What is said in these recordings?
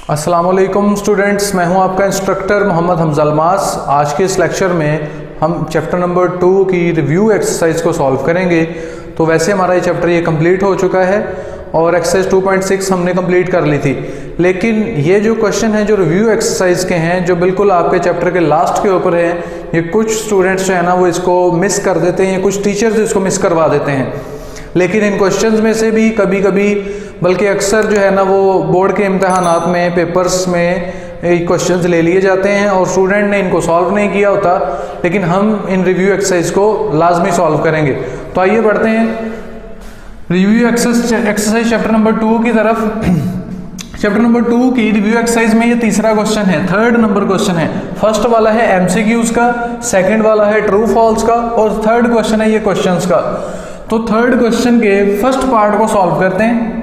अस्सलामुअलैकुम स्टूडेंट्स, मैं हूं आपका इंस्ट्रक्टर मोहम्मद हमजा अल्मास। आज के इस लेक्चर में हम चैप्टर नंबर 2 की रिव्यू एक्सरसाइज को सॉल्व करेंगे। तो वैसे हमारा ये चैप्टर ये कंप्लीट हो चुका है और एक्सरसाइज 2.6 हमने कंप्लीट कर ली थी, लेकिन ये जो क्वेश्चन है जो रिव्यू एक्सरसाइज के हैं, जो बिल्कुल आपके चैप्टर के लास्ट के ऊपर है, ये कुछ स्टूडेंट्स जो है ना वो इसको मिस कर देते हैं, कुछ टीचर्स इसको मिस करवा देते हैं। लेकिन इन क्वेश्चंस में से भी कभी कभी बल्कि अक्सर जो है ना वो बोर्ड के इम्तहानात में, पेपर्स में क्वेश्चंस ले लिए जाते हैं और स्टूडेंट ने इनको सॉल्व नहीं किया होता, लेकिन हम इन रिव्यू एक्सरसाइज को लाजमी सॉल्व करेंगे। तो आइए बढ़ते हैं रिव्यू एक्सरसाइज चैप्टर नंबर 2 की तरफ। चैप्टर नंबर 2 की रिव्यू एक्सरसाइज में ये तीसरा क्वेश्चन है, 3rd नंबर क्वेश्चन है। फर्स्ट वाला है एमसीक्यूज का, सेकंड वाला है ट्रू फॉल्स का और 3rd क्वेश्चन है ये क्वेश्चंस का। तो 3rd क्वेश्चन के फर्स्ट पार्ट को सॉल्व करते हैं,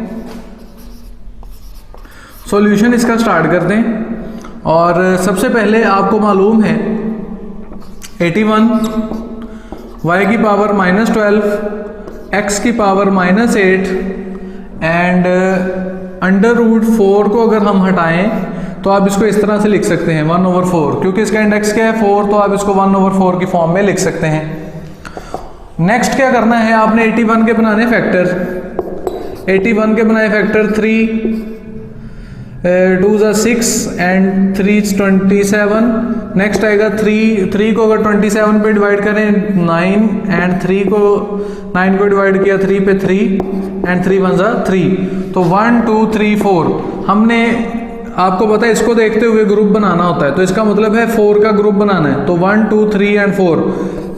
सॉल्यूशन इसका स्टार्ट करते हैं। और सबसे पहले आपको मालूम है 81 y की पावर -12 x की पावर -8 एंड √4 को अगर हम हटाएं तो आप इसको इस तरह से लिख सकते हैं 1/4, क्योंकि इसका इंडेक्स क्या है 4, तो आप इसको 1/4 की फॉर्म में लिख सकते हैं। नेक्स्ट क्या करना है, आपने 81 के बनाने फैक्टर, 81 के बनाए फैक्टर 3 2 × 6 एंड 3 × 27। नेक्स्ट आएगा 3 को अगर 27 पे डिवाइड करें 9 एंड 3 को 9 को डिवाइड किया 3 पे 3 एंड 3 × 1 = 3, तो 1 2 3 4। हमने आपको पता है इसको देखते हुए ग्रुप बनाना होता है, तो इसका मतलब है 4 का ग्रुप बनाना है। तो 1 2 3 एंड 4,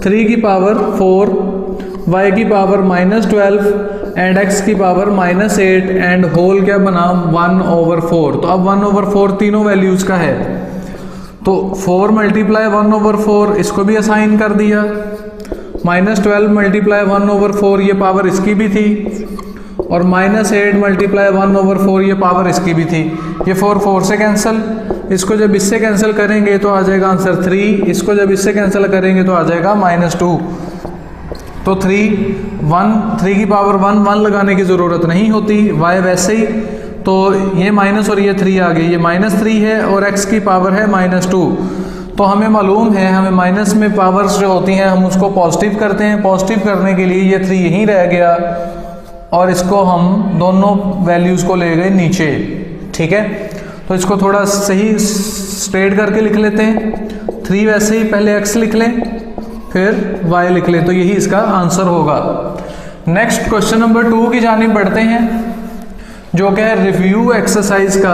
3 की पावर 4, y की पावर -12 एंड x की पावर -8 एंड होल क्या बना 1/4। तो अब 1/4 तीनों वैल्यूज का है, तो 4 × 1/4 इसको भी असाइन कर दिया, -12 × 1/4 ये पावर इसकी भी थी, और -8 × 1/4 ये पावर इसकी भी थी। ये 4 से कैंसिल, इसको जब इससे कैंसिल करेंगे तो आ जाएगा आंसर 3, इसको जब इससे कैंसिल करेंगे तो आ जाएगा -2। तो 3 की पावर 1 लगाने की ज़रूरत नहीं होती, y वैसे ही, तो ये माइनस और ये 3 आ गई, ये -3 है और x की पावर है -2। तो हमें मालूम है हमें माइनस में पावर्स जो होती हैं हम उसको पॉजिटिव करते हैं, पॉजिटिव करने के लिए ये 3 यहीं रह गया और इसको हम दोनों वैल्यूज़ को ले गए नीचे। ठीक है, तो इसको थोड़ा सही स्ट्रेट करके लिख लेते हैं। 3 वैसे ही पहले x लिख लें फिर y लिख लें, तो यही इसका आंसर होगा। नेक्स्ट क्वेश्चन नंबर 2 की जानिब बढ़ते हैं, जो कि है रिव्यू एक्सरसाइज का।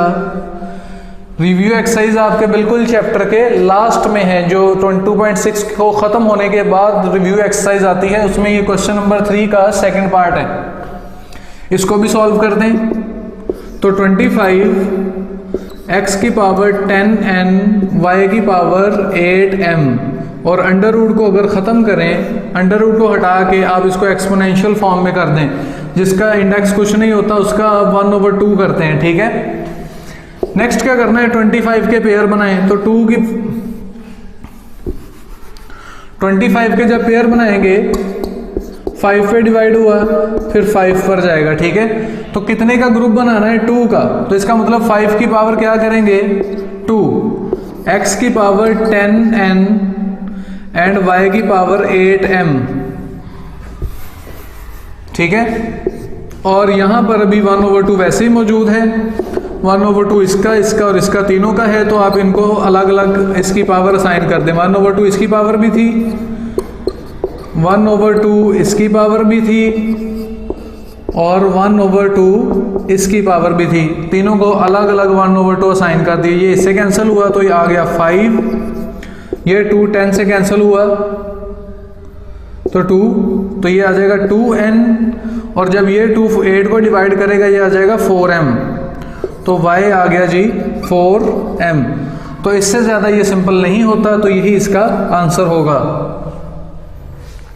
रिव्यू एक्सरसाइज आपके बिल्कुल चैप्टर के लास्ट में है, जो 22.6 को ख़त्म होने के बाद रिव्यू एक्सरसाइज आती है, उसमें ये क्वेश्चन नंबर 3 का सेकंड पार्ट है। इसको भी सॉल्व कर दें। तो 25 x की पावर 10n y की पावर 8m और √ को अगर ख़त्म करें, √ को हटा के आप इसको एक्सपोनेंशियल फॉर्म में कर दें, जिसका इंडेक्स कुछ नहीं होता उसका आप 1/2 करते हैं। ठीक है, नेक्स्ट क्या करना है, 25 के पेयर बनाएं। तो 25 के जब पेयर बनाएंगे 5 पे डिवाइड हुआ फिर 5 पर जाएगा। ठीक है, तो कितने का ग्रुप बनाना है 2 का, तो इसका मतलब 5 की पावर क्या करेंगे 2, x की पावर 10n एंड y की पावर 8m। ठीक है, और यहां पर अभी 1/2 वैसे ही मौजूद है, 1/2 इसका और इसका तीनों का है, तो आप इनको अलग अलग इसकी पावर असाइन कर दें। 1/2 इसकी पावर भी थी, 1/2 इसकी पावर भी थी और 1/2 इसकी पावर भी थी, तीनों को अलग अलग 1/2 असाइन कर दिए। ये इससे कैंसिल हुआ तो ये आ गया 5, ये 2 10 से कैंसिल हुआ तो 2, तो ये आ जाएगा 2n, और जब ये 2 8 को डिवाइड करेगा ये आ जाएगा 4m, तो y आ गया जी 4m। तो इससे ज़्यादा ये सिंपल नहीं होता, तो यही इसका आंसर होगा।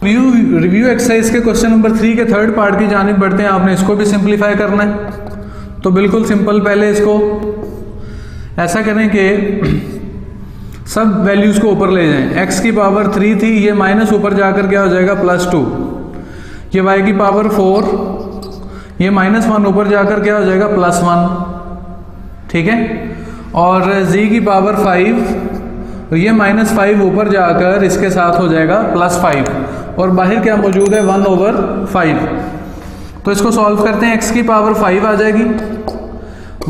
रिव्यू एक्सरसाइज के क्वेश्चन नंबर 3 के 3rd पार्ट की जानिब बढ़ते हैं। आपने इसको भी सिंप्लीफाई करना है, तो बिल्कुल सिंपल, पहले इसको ऐसा करें कि सब वैल्यूज़ को ऊपर ले जाएं। x की पावर 3 थी, ये माइनस ऊपर जाकर क्या हो जाएगा +2, ये y की पावर 4, ये -1 ऊपर जाकर क्या हो जाएगा +1। ठीक है, और z की पावर 5, तो ये -5 ऊपर जाकर इसके साथ हो जाएगा +5, और बाहर क्या मौजूद है 1/5। तो इसको सॉल्व करते हैं, x की पावर 5 आ जाएगी,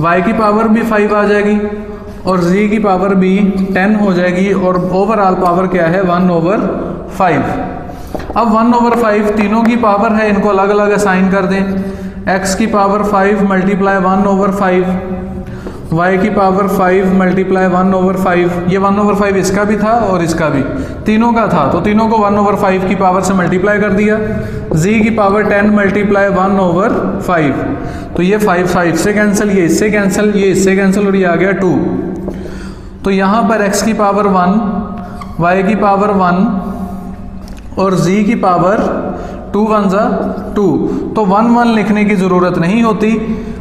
y की पावर भी 5 आ जाएगी और z की पावर भी 10 हो जाएगी, और ओवरऑल पावर क्या है 1/5। अब 1/5 तीनों की पावर है, इनको अलग अलग असाइन कर दें। x की पावर 5 मल्टीप्लाई 1/5, y की पावर 5 मल्टीप्लाई 1/5, ये 1/5 इसका भी था और इसका भी, तीनों का था, तो तीनों को 1/5 की पावर से मल्टीप्लाई कर दिया। z की पावर 10 मल्टीप्लाई 1/5, तो ये 5 से कैंसिल, ये इससे कैंसिल, ये इससे कैंसिल, और ये आ गया 2। तो यहाँ पर x की पावर 1, y की पावर 1 और z की पावर 2 1 जा 2, तो 1 1 लिखने की ज़रूरत नहीं होती,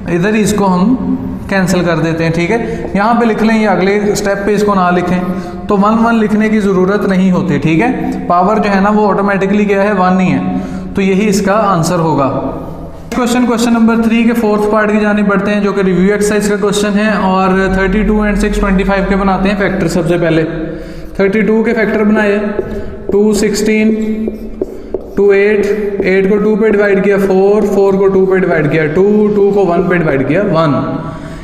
इधर ही इसको हम कैंसिल कर देते हैं, ठीक है। यहाँ पे लिख लें या अगले स्टेप पे इसको ना लिखें, तो 1 1 लिखने की ज़रूरत नहीं होती, ठीक है। पावर जो है ना वो ऑटोमेटिकली क्या है 1 ही है, तो यही इसका आंसर होगा। क्वेश्चन नंबर 3 के 4th पार्ट की जाने बढ़ते हैं, जो कि रिव्यू एक्सरसाइज का क्वेश्चन है, और 32 एंड 6 25 के बनाते हैं फैक्टर। सबसे पहले 32 के फैक्टर बनाए, 2 16, 2 8, 8 को 2 पे डिवाइड किया 4, 4 को 2 पे डिवाइड किया 2, 2 को 1 पे डिवाइड किया 1।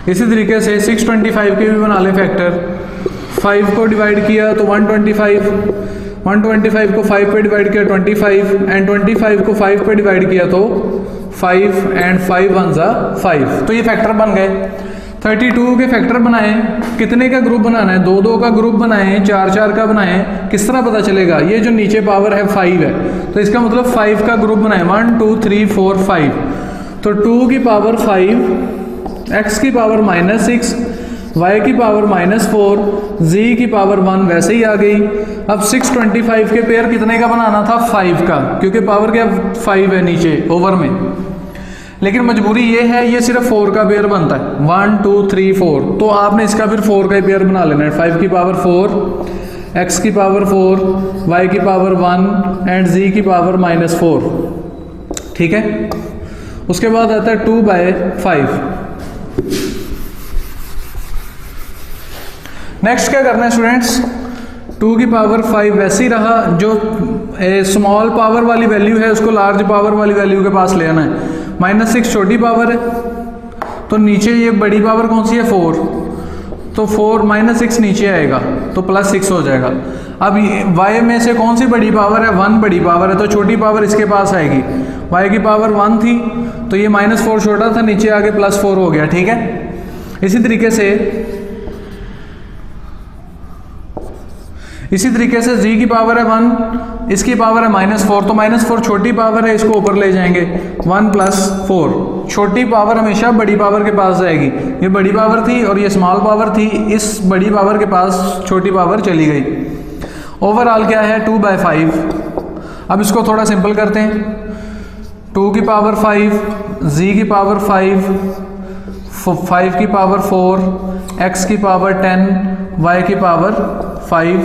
इसी तरीके से 6 25 के भी बना लें फैक्टर। 5 को डिवाइड किया तो 125, 125 को 5 पे डिवाइड किया 25, एंड 25 को 5 पे डिवाइड किया तो 5, एंड 5 1 जा 5, तो ये फैक्टर बन गए। 32 के फैक्टर बनाए, कितने का ग्रुप बनाना है, 2 2 का ग्रुप बनाए, 4 4 का बनाए, किस तरह पता चलेगा, ये जो नीचे पावर है 5 है, तो इसका मतलब 5 का ग्रुप बनाए, 1 2 3 4 5, तो 2 की पावर 5, x की पावर -6, y की पावर -4, z की पावर 1 वैसे ही आ गई। अब 6 25 के पेयर कितने का बनाना था, 5 का, क्योंकि पावर क्या 5 है नीचे ओवर में, लेकिन मजबूरी ये है ये सिर्फ 4 का पेयर बनता है, 1 2 3 4, तो आपने इसका फिर 4 का ही पेयर बना लेना है। 5 की पावर 4, x की पावर 4, y की पावर 1 एंड z की पावर -4, ठीक है। उसके बाद आता है 2/5। नेक्स्ट क्या करना है स्टूडेंट्स, 2 की पावर 5 वैसे ही रहा, जो स्मॉल पावर वाली वैल्यू है उसको लार्ज पावर वाली वैल्यू के पास ले आना है। -6 छोटी पावर है, तो नीचे ये बड़ी पावर कौन सी है 4, तो 4 -6 नीचे आएगा तो +6 हो जाएगा। अब y में से कौन सी बड़ी पावर है, 1 बड़ी पावर है, तो छोटी पावर इसके पास आएगी। y की पावर 1 थी, तो ये -4 छोटा था, नीचे आगे +4 हो गया, ठीक है। इसी तरीके से z की पावर है 1, इसकी पावर है -4, तो -4 छोटी पावर है, इसको ऊपर ले जाएंगे, 1 + 4, छोटी पावर हमेशा बड़ी पावर के पास जाएगी, ये बड़ी पावर थी और ये स्मॉल पावर थी, इस बड़ी पावर के पास छोटी पावर चली गई। ओवरऑल क्या है 2/5। अब इसको थोड़ा सिंपल करते हैं, 2 की पावर 5, z की पावर 5, 5 की पावर 4, x की पावर 10, y की पावर 5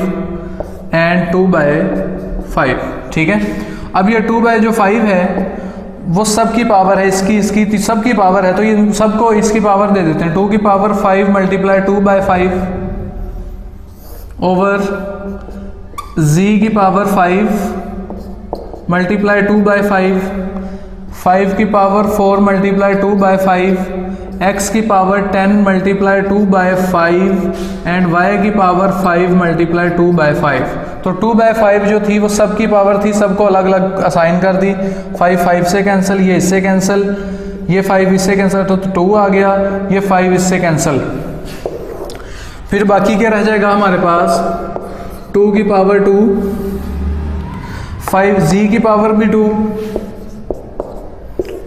एंड 2/5, ठीक है। अब ये 2/5 है वो सब की पावर है, इसकी सब की पावर है, तो ये सबको इसकी पावर दे देते हैं। 2 की पावर 5 मल्टीप्लाई 2/5 ओवर z की पावर 5 मल्टीप्लाई 2/5, 5 की पावर 4 मल्टीप्लाई 2/5, x की पावर 10 मल्टीप्लाई 2/5 एंड y की पावर 5 मल्टीप्लाई 2/5। तो 2/5 जो थी वो सब की पावर थी, सबको अलग अलग असाइन कर दी। 5 5 से कैंसिल, ये इससे कैंसिल, ये 5 इससे कैंसिल, तो 2 आ गया, ये 5 इससे कैंसिल। फिर बाकी क्या रह जाएगा हमारे पास, 2 की पावर 2, 5 z की पावर भी 2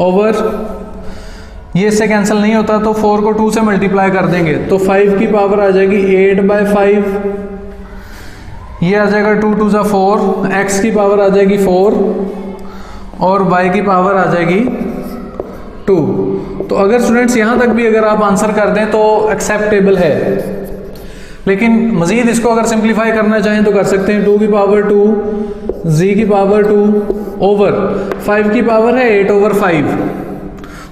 ओवर, ये इससे कैंसिल नहीं होता तो 4 को 2 से मल्टीप्लाई कर देंगे, तो 5 की पावर आ जाएगी 8/5, ये आ जाएगा 2 2 जा 4, x की पावर आ जाएगी 4 और y की पावर आ जाएगी 2। तो अगर स्टूडेंट्स यहाँ तक भी अगर आप आंसर कर दें तो एक्सेप्टेबल है, लेकिन मज़ीद इसको अगर सिंप्लीफाई करना चाहें तो कर सकते हैं। 2 की पावर 2, z की पावर 2 ओवर 5 की पावर है 8/5।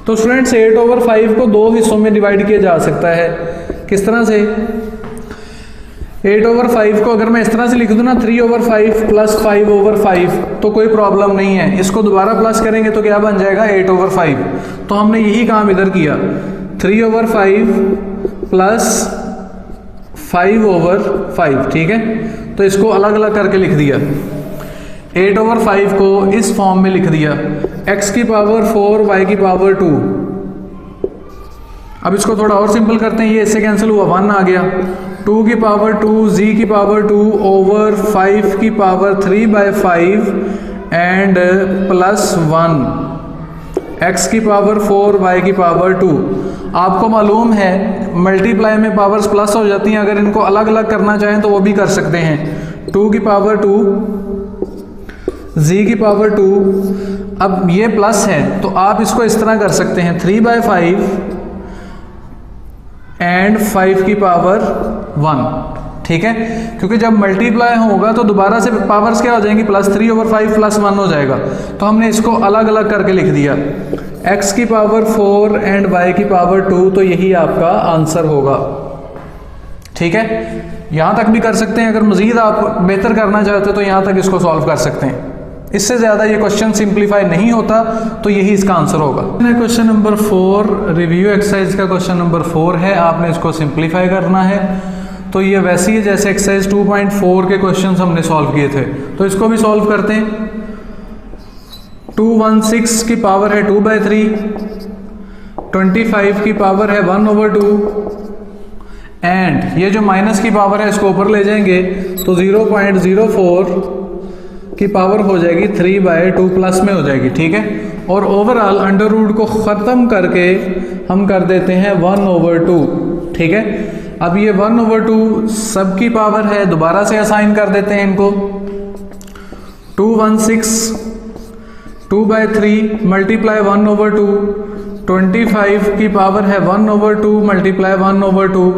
तो स्टूडेंट्स 8/5 को 2 हिस्सों में डिवाइड किया जा सकता है, किस तरह से, 8/5 को अगर मैं इस तरह से लिख दूँ ना 3/5 प्लस 5/5, तो कोई प्रॉब्लम नहीं है। इसको दोबारा प्लस करेंगे तो क्या बन जाएगा 8/5। तो हमने यही काम इधर किया, 3/5 प्लस 5/5, ठीक है। तो इसको अलग अलग करके लिख दिया, 8/5 को इस फॉर्म में लिख दिया, x की पावर 4 y की पावर 2। अब इसको थोड़ा और सिंपल करते हैं, ये इससे कैंसिल हुआ, 1 आ गया, 2 की पावर 2 z की पावर 2 ओवर 5 की पावर 3/5 एंड प्लस 1 x की पावर 4 y की पावर 2। आपको मालूम है मल्टीप्लाई में पावर्स प्लस हो जाती हैं, अगर इनको अलग अलग करना चाहें तो वो भी कर सकते हैं। 2 की पावर 2 z की पावर 2, अब ये प्लस है तो आप इसको इस तरह कर सकते हैं 3/5 एंड 5 की पावर 1, ठीक है। क्योंकि जब मल्टीप्लाई होगा तो दोबारा से पावर्स क्या हो जाएंगी, +3/5 प्लस 1 हो जाएगा। तो हमने इसको अलग अलग करके लिख दिया, x की पावर 4 एंड y की पावर 2, तो यही आपका आंसर होगा, ठीक है। यहां तक भी कर सकते हैं, अगर मजीद आप बेहतर करना चाहते हो तो यहां तक इसको सॉल्व कर सकते हैं। इससे ज़्यादा ये क्वेश्चन सिंप्लीफाई नहीं होता, तो यही इसका आंसर होगा। क्वेश्चन नंबर 4 रिव्यू एक्सरसाइज का क्वेश्चन नंबर 4 है, आपने इसको सिंप्लीफाई करना है। तो ये वैसी है जैसे एक्सरसाइज 2.4 के क्वेश्चन हमने सॉल्व किए थे, तो इसको भी सॉल्व करते हैं। 216 की पावर है 2/3, 25 की पावर है 1/2 एंड ये जो माइनस की पावर है इसको ऊपर ले जाएंगे तो 0.04 की पावर हो जाएगी 3/2 प्लस में हो जाएगी, ठीक है। और ओवरऑल अंडर रूट को ख़त्म करके हम कर देते हैं 1/2, ठीक है। अब ये 1/2 सबकी पावर है, दोबारा से असाइन कर देते हैं इनको। 216 2/3 मल्टीप्लाई 1/2, 25 की पावर है 1/2 मल्टीप्लाई 1/2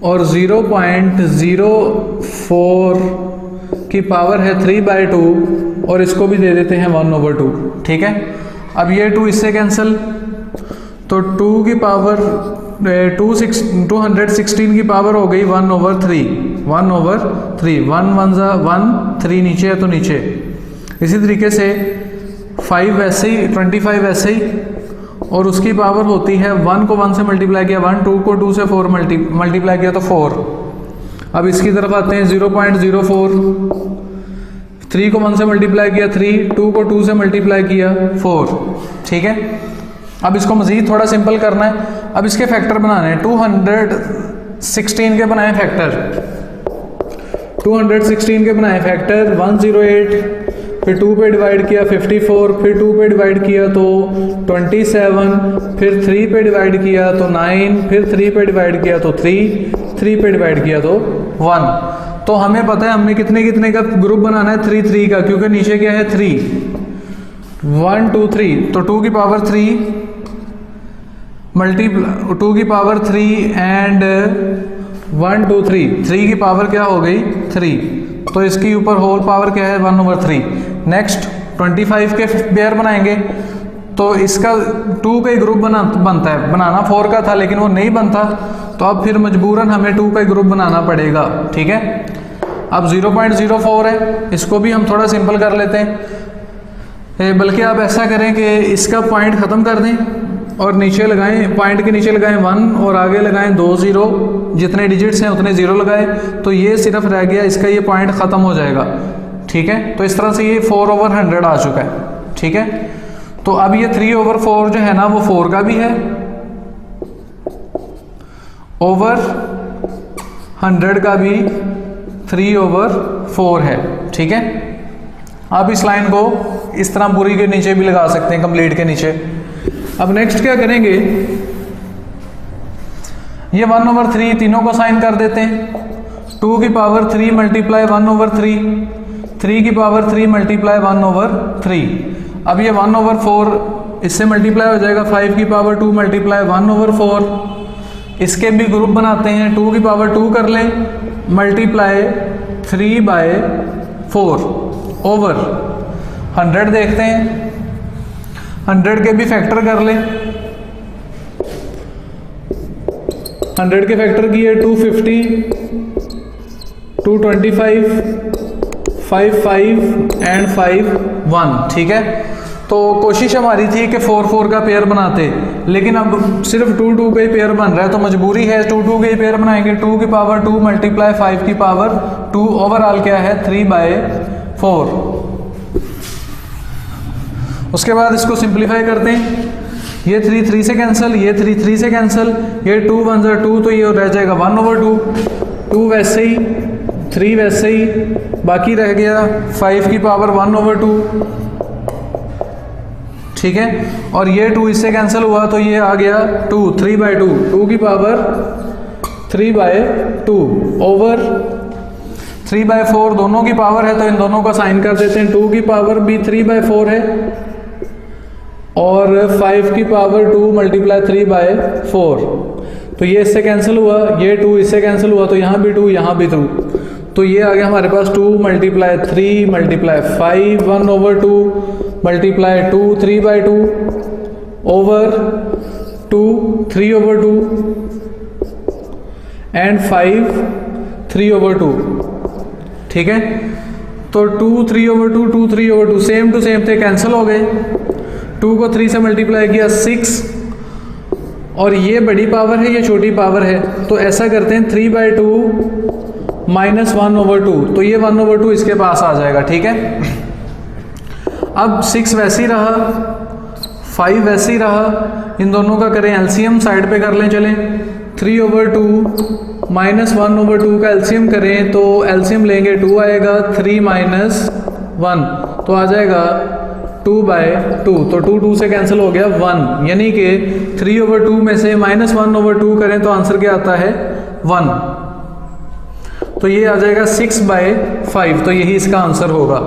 और 0.04 की पावर है 3/2 और इसको भी दे देते हैं 1/2, ठीक है। अब ये 2 इससे कैंसिल, तो 2 की पावर 216 की पावर हो गई 1/3, 1/3, 1 1 1 3 नीचे है तो नीचे। इसी तरीके से 5 वैसे ही, 25 वैसे ही, और उसकी पावर होती है 1 को 1 से मल्टीप्लाई किया 1, 2 को 2 से 4 मल्टीप्लाई किया तो 4। अब इसकी तरफ आते हैं 0.04, 3 को 1 से मल्टीप्लाई किया 3, 2 को 2 से मल्टीप्लाई किया 4, ठीक है। अब इसको मज़ीद थोड़ा सिंपल करना है। अब इसके फैक्टर बनाने हैं, 216 के बनाए फैक्टर, 216 के बनाए फैक्टर 108, फिर 2 पे डिवाइड किया 54, फिर 2 पे डिवाइड किया तो 27, फिर 3 पे डिवाइड किया तो 9, फिर 3 पे डिवाइड किया तो 3 पे डिवाइड किया तो 1। तो हमें पता है हमने कितने कितने का ग्रुप बनाना है, 3 3 का, क्योंकि नीचे क्या है 3, 1 2 3, तो 2 की पावर 3 मल्टीप्लाई 2 की पावर 3 एंड 1 2 3 की पावर क्या हो गई 3, तो इसकी ऊपर होल पावर क्या है 1/3। नेक्स्ट 25 के पेयर बनाएंगे तो इसका 2 का ही ग्रुप बनता है, बनाना 4 का था लेकिन वो नहीं बनता, तो अब फिर मजबूरन हमें 2 का ही ग्रुप बनाना पड़ेगा, ठीक है। अब 0.04 है, इसको भी हम थोड़ा सिंपल कर लेते हैं, बल्कि आप ऐसा करें कि इसका पॉइंट ख़त्म कर दें और नीचे लगाएं, पॉइंट के नीचे लगाएं 1 और आगे लगाएं 2 0, जितने डिजिट्स हैं उतने 0 लगाएं, तो ये सिर्फ रह गया, इसका ये पॉइंट ख़त्म हो जाएगा, ठीक है। तो इस तरह से ये 4/100 आ चुका है, ठीक है। तो अब ये 3/4 जो है ना वो 4 का भी है, ओवर 100 का भी 3/4 है, ठीक है। आप इस लाइन को इस तरह पूरी के नीचे भी लगा सकते हैं, कंप्लीट के नीचे। अब नेक्स्ट क्या करेंगे, ये 1/3 तीनों को साइन कर देते हैं, 2 की पावर 3 मल्टीप्लाई 1/3, 3 की पावर 3 मल्टीप्लाई 1/3। अब ये 1/4 इससे मल्टीप्लाई हो जाएगा, 5 की पावर 2 मल्टीप्लाई 1/4, इसके भी ग्रुप बनाते हैं, 2 की पावर 2 कर लें मल्टीप्लाई 3/4 ओवर 100 देखते हैं, 100 के भी फैक्टर कर लें, 100 के फैक्टर की है 250, 225, 55 एंड 5 1। ठीक है, तो कोशिश हमारी थी कि 4 4 का पेयर बनाते, लेकिन अब सिर्फ 2 2 का ही पेयर बन रहा है, तो मजबूरी है 2 2 के ही पेयर बनाएंगे। 2 की पावर 2 मल्टीप्लाई 5 की पावर 2, ओवरऑल क्या है 3/4। उसके बाद इसको सिंप्लीफाई करते हैं, ये 3 3 से कैंसिल, ये 3 3 से कैंसिल, ये 2 1 2, तो ये रह जाएगा 1/2, 2 वैसे ही, 3 वैसे ही, बाकी रह गया 5 की पावर 1/2। ठीक है, और ये 2 इससे कैंसिल हुआ तो ये आ गया 2, 3/2, 2 की पावर 3/2 ओवर 3/4, दोनों की पावर है तो इन दोनों का साइन कर देते हैं। 2 की पावर भी 3/4 है और 5 की पावर 2 मल्टीप्लाई 3/4, तो ये इससे कैंसिल हुआ, ये 2 इससे कैंसिल हुआ, तो यहाँ भी 2 यहाँ भी 2, तो ये आ गया हमारे पास 2 multiply 3 multiply 5 1/2 multiply 2 3/2 over 2 3/2 and 5 3/2। ठीक है, तो 2 3/2 2 3/2 सेम टू सेम थे, कैंसिल हो गए। 2 को 3 से मल्टीप्लाई किया 6, और ये बड़ी पावर है ये छोटी पावर है, तो ऐसा करते हैं 3/2 माइनस 1/2, तो ये 1/2 इसके पास आ जाएगा। ठीक है, अब 6 वैसे ही रहा, 5 वैसे ही रहा, इन दोनों का करें एलसीएम, साइड पे कर लें, चलें 3/2 माइनस 1/2 का एलसीएम करें, तो एलसीएम लेंगे 2 आएगा, 3 माइनस 1 तो आ जाएगा 2/2, तो 2 2 से कैंसिल हो गया 1, यानी कि 3/2 में से माइनस 1/2 करें तो आंसर क्या आता है 1, तो ये आ जाएगा 6/5, तो यही इसका आंसर होगा।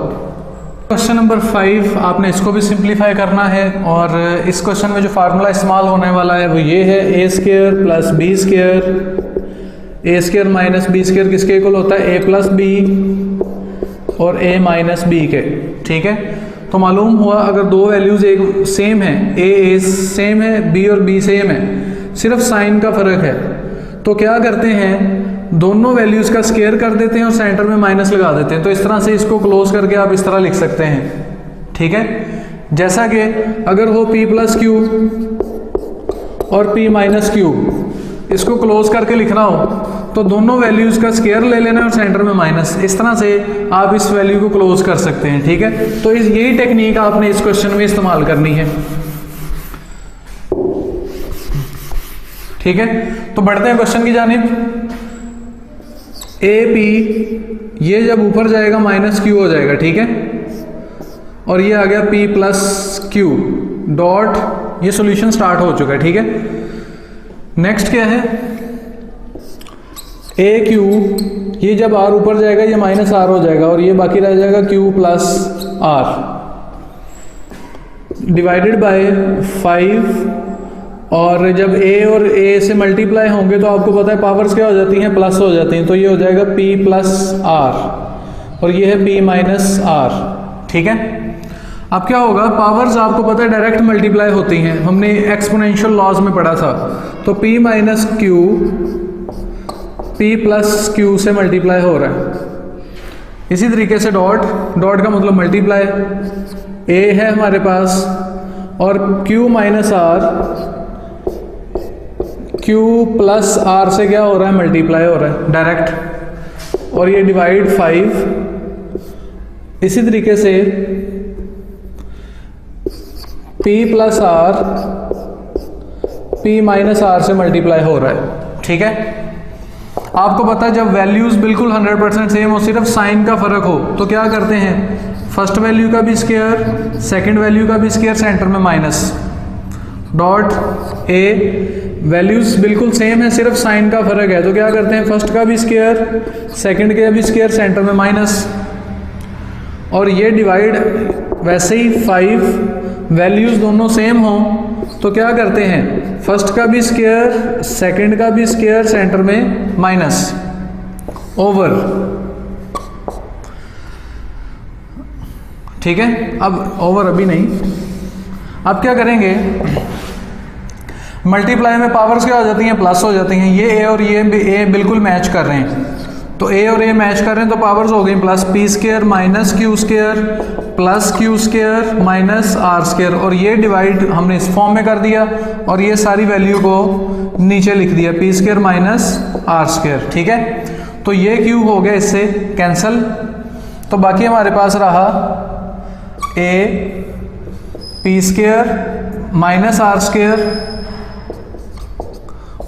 क्वेश्चन नंबर 5, आपने इसको भी सिंप्लीफाई करना है, और इस क्वेश्चन में जो फार्मूला इस्तेमाल होने वाला है वो ये है a² plus b², a² minus b² किसके इक्वल होता है a प्लस b और a माइनस b के। ठीक है, तो मालूम हुआ अगर दो वैल्यूज़ एक सेम है, a सेम है, b और b सेम है, सिर्फ साइन का फ़र्क है, तो क्या करते हैं दोनों वैल्यूज़ का स्क्वायर कर देते हैं और सेंटर में माइनस लगा देते हैं। तो इस तरह से इसको क्लोज करके आप इस तरह लिख सकते हैं। ठीक है, जैसा कि अगर हो p प्लस क्यू और p माइनस क्यू, इसको क्लोज करके लिखना हो तो दोनों वैल्यूज़ का स्क्वायर ले लेना और सेंटर में माइनस, इस तरह से आप इस वैल्यू को क्लोज कर सकते हैं। ठीक है, तो यही टेक्निक आपने इस क्वेश्चन में इस्तेमाल करनी है। ठीक है, तो बढ़ते हैं क्वेश्चन की जानिब। ए पी, ये जब ऊपर जाएगा माइनस क्यू हो जाएगा। ठीक है, और ये आ गया p प्लस क्यू डॉट, ये सॉल्यूशन स्टार्ट हो चुका है। ठीक है, नेक्स्ट क्या है ए क्यू, ये जब r ऊपर जाएगा ये माइनस r हो जाएगा और ये बाकी रह जाएगा q plus r divided by 5, और जब a और a से मल्टीप्लाई होंगे तो आपको पता है पावर्स क्या हो जाती हैं, प्लस हो जाती हैं, तो ये हो जाएगा p प्लस r और ये है p माइनस r। ठीक है, अब क्या होगा, पावर्स आपको पता है डायरेक्ट मल्टीप्लाई होती हैं, हमने एक्सपोनेंशियल लॉज में पढ़ा था, तो p minus Q p plus Q से मल्टीप्लाई हो रहा है। इसी तरीके से डॉट, डॉट का मतलब मल्टीप्लाई, a है हमारे पास और q minus r, q plus r से क्या हो रहा है, मल्टीप्लाई हो रहा है डायरेक्ट, और ये डिवाइड 5। इसी तरीके से p plus r p minus r से मल्टीप्लाई हो रहा है। ठीक है, आपको पता है जब वैल्यूज बिल्कुल 100% सेम हो, सिर्फ साइन का फर्क हो, तो क्या करते हैं, फर्स्ट वैल्यू का भी स्क्वायर, सेकंड वैल्यू का भी स्क्वायर, सेंटर में माइनस, डॉट ए, वैल्यूज बिल्कुल सेम है, सिर्फ साइन का फर्क है, तो क्या करते हैं, फर्स्ट का भी स्क्वायर, सेकंड का भी स्क्वायर, सेंटर में माइनस, और ये डिवाइड वैसे ही 5, वैल्यूज दोनों सेम हों तो क्या करते हैं, फर्स्ट का भी स्क्वायर, सेकंड का भी स्क्वायर, सेंटर में माइनस, ओवर। ठीक है, अब ओवर अभी नहीं, अब क्या करेंगे, मल्टीप्लाई में पावर्स क्या हो जाती हैं, प्लस हो जाती हैं। ये ए और ये ए बिल्कुल मैच कर रहे हैं, तो ए और ए मैच कर रहे हैं तो पावर्स हो गई plus p square minus q square plus q square minus r square, और ये डिवाइड हमने इस फॉर्म में कर दिया और ये सारी वैल्यू को नीचे लिख दिया p square minus r square. ठीक है, तो ये क्यू हो गया इससे कैंसल, तो बाकी हमारे पास रहा a p square minus r square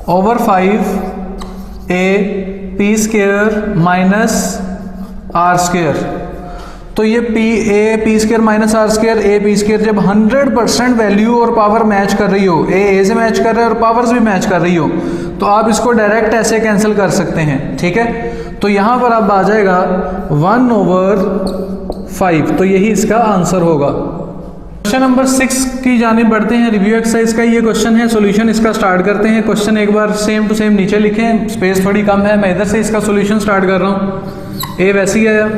over 5 a p square minus r square. तो ये a p square minus r square a p square जब 100% वैल्यू और पावर मैच कर रही हो, ए से मैच कर रहा है और पावर्स भी मैच कर रही हो, तो आप इसको डायरेक्ट ऐसे कैंसिल कर सकते हैं। ठीक है, तो यहाँ पर अब आ जाएगा 1/5, तो यही इसका आंसर होगा। क्वेश्चन नंबर 6 की जानिब बढ़ते हैं। रिव्यू एक्सरसाइज का ये क्वेश्चन है, सॉल्यूशन इसका स्टार्ट करते हैं। क्वेश्चन एक बार सेम टू सेम नीचे लिखें, स्पेस थोड़ी कम है, मैं इधर से इसका सॉल्यूशन स्टार्ट कर रहा हूँ। ए वैसे ही आया,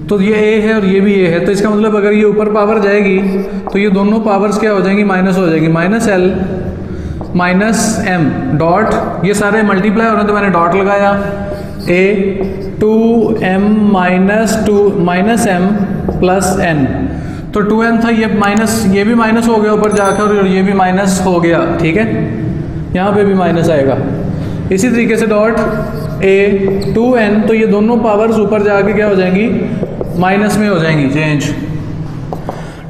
तो ये ए है और ये भी ए है, तो इसका मतलब अगर ये ऊपर पावर जाएगी तो ये दोनों पावर्स क्या हो जाएंगी, माइनस हो जाएगी, minus l minus m dot, ये सारे मल्टीप्लाई हो रहे हैं तो मैंने डॉट लगाया, a 2m minus m plus n, तो 2m था, ये माइनस, ये भी माइनस हो गया ऊपर जाकर और ये भी माइनस हो गया। ठीक है, यहाँ पे भी माइनस आएगा। इसी तरीके से डॉट ए 2n, तो ये दोनों पावर्स ऊपर जाके क्या हो जाएंगी, माइनस में हो जाएंगी चेंज।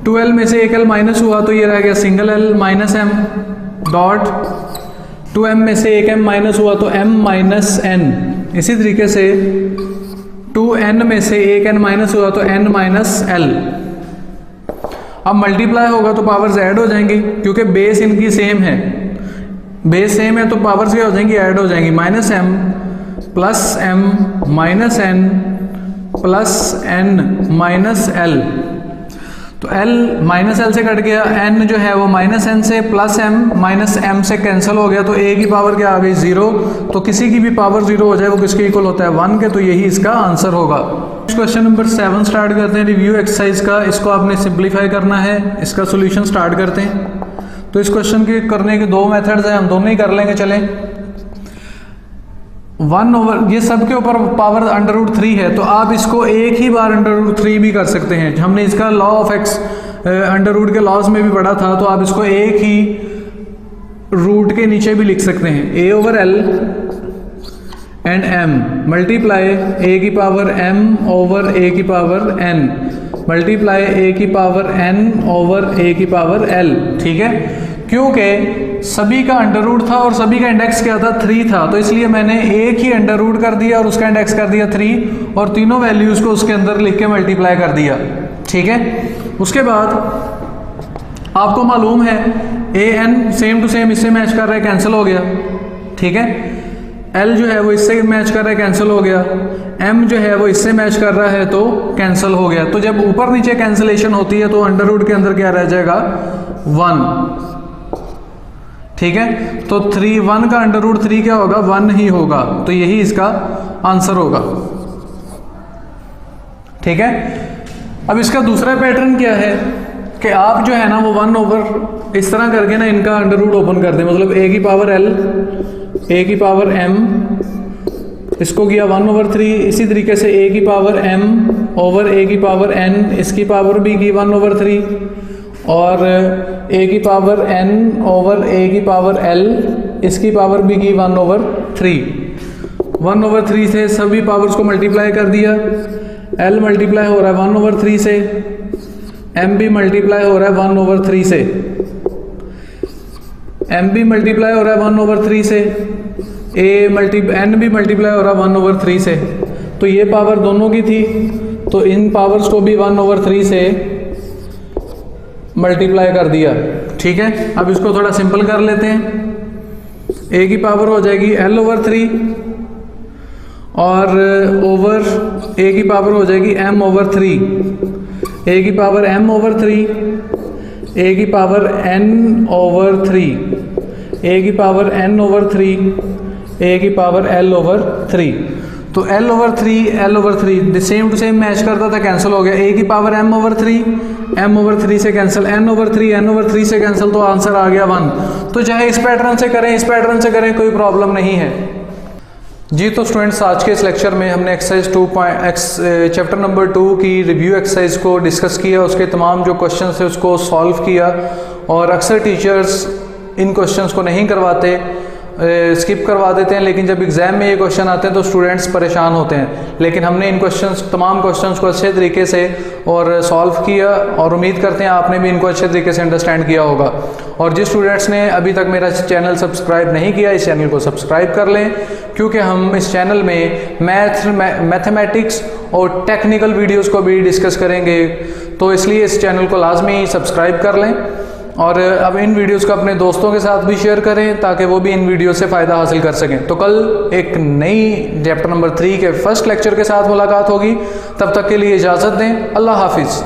2l में से एक l माइनस हुआ तो ये रह गया single l minus m dot 2m में से एक m माइनस हुआ तो m माइनस n। इसी तरीके से 2n में से एक n माइनस हुआ तो n माइनस l। अब मल्टीप्लाई होगा तो पावर्स ऐड हो जाएंगी, क्योंकि बेस इनकी सेम है, बेस सेम है तो पावर्स क्या हो जाएंगी, ऐड हो जाएंगी, minus m plus m minus n plus n minus l। तो l माइनस l से कट गया, n जो है वो माइनस n से प्लस m माइनस m से कैंसिल हो गया, तो a की पावर क्या आ गई, 0। तो किसी की भी पावर 0 हो जाए वो किसके इक्वल होता है, 1 के, तो यही इसका आंसर होगा। क्वेश्चन नंबर 7 स्टार्ट करते हैं रिव्यू एक्सरसाइज का। इसको आपने सिंप्लीफाई करना है, इसका सोल्यूशन स्टार्ट करते हैं। तो इस क्वेश्चन के करने के दो मेथड्स हैं, हम दोनों ही कर लेंगे। चलें, 1/, ये सब के ऊपर पावर √3 है, तो आप इसको एक ही बार √3 भी कर सकते हैं। हमने इसका लॉ ऑफ एक्स √ के लॉज में भी पढ़ा था, तो आप इसको एक ही रूट के नीचे भी लिख सकते हैं, a/l and m multiply a की पावर m ओवर a की पावर n मल्टीप्लाई a की पावर n ओवर a की पावर l। ठीक है, क्योंकि सभी का √ था और सभी का इंडेक्स क्या था, 3 था, तो इसलिए मैंने एक ही √ कर दिया और उसका इंडेक्स कर दिया 3 और तीनों वैल्यूज को उसके अंदर लिख के मल्टीप्लाई कर दिया। ठीक है, उसके बाद आपको मालूम है an सेम टू सेम इससे मैच कर रहा है, कैंसिल हो गया। ठीक है, l जो है वो इससे मैच कर रहा है, कैंसिल हो गया, m जो है वो इससे मैच कर रहा है तो कैंसिल हो गया। तो जब ऊपर नीचे कैंसिलेशन होती है तो √ के अंदर क्या रह जाएगा, 1। ठीक है, तो 1 का √3 क्या होगा, 1 ही होगा, तो यही इसका आंसर होगा। ठीक है, अब इसका दूसरा पैटर्न क्या है कि आप जो है ना वो 1/, इस तरह करके ना इनका √ ओपन कर दें, मतलब a की पावर l a की पावर m, इसको किया 1/3। इसी तरीके से a की पावर m ओवर a की पावर n, इसकी पावर भी की 1/3, और a की पावर n ओवर a की पावर l, इसकी पावर भी की 1/3। 1/3 से सभी पावर्स को मल्टीप्लाई कर दिया, l मल्टीप्लाई हो रहा है 1/3 से, m भी मल्टीप्लाई हो रहा है 1/3 से, m भी मल्टीप्लाई हो रहा है 1/3 से, n भी मल्टीप्लाई हो रहा है 1/3 से। तो ये पावर दोनों की थी, तो इन पावर्स को भी 1/3 से मल्टीप्लाई कर दिया। ठीक है, अब इसको थोड़ा सिंपल कर लेते हैं। a की पावर हो जाएगी l/3 और ओवर a की पावर हो जाएगी m/3, a की पावर m/3, a की पावर n/3, a की पावर n/3, a की पावर l/3। तो l/3 same to same match करता था, कैंसिल हो गया। a की पावर m/3 से कैंसिल, n/3 से कैंसिल, तो आंसर आ गया 1। तो चाहे इस पैटर्न से करें, इस पैटर्न से करें, कोई प्रॉब्लम नहीं है जी। तो स्टूडेंट्स, आज के इस लेक्चर में हमने एक्सरसाइज चैप्टर नंबर 2 की रिव्यू एक्सरसाइज को डिस्कस किया, उसके तमाम जो क्वेश्चन है उसको सॉल्व किया। और अक्सर टीचर्स इन क्वेश्चंस को नहीं करवाते, स्किप करवा देते हैं, लेकिन जब एग्ज़ाम में ये क्वेश्चन आते हैं तो स्टूडेंट्स परेशान होते हैं। लेकिन हमने इन तमाम क्वेश्चंस को अच्छे तरीके से और सॉल्व किया, और उम्मीद करते हैं आपने भी इनको अच्छे तरीके से अंडरस्टैंड किया होगा। और जिस स्टूडेंट्स ने अभी तक मेरा चैनल सब्सक्राइब नहीं किया, इस चैनल को सब्सक्राइब कर लें, क्योंकि हम इस चैनल में मैथमेटिक्स और टेक्निकल वीडियोज़ को भी डिस्कस करेंगे। तो इसलिए इस चैनल को लाजमी सब्सक्राइब कर लें, और अब इन वीडियोस को अपने दोस्तों के साथ भी शेयर करें ताकि वो भी इन वीडियो से फ़ायदा हासिल कर सकें। तो कल एक नई चैप्टर नंबर 3 के फर्स्ट लेक्चर के साथ मुलाकात होगी। तब तक के लिए इजाज़त दें। अल्लाह हाफिज़।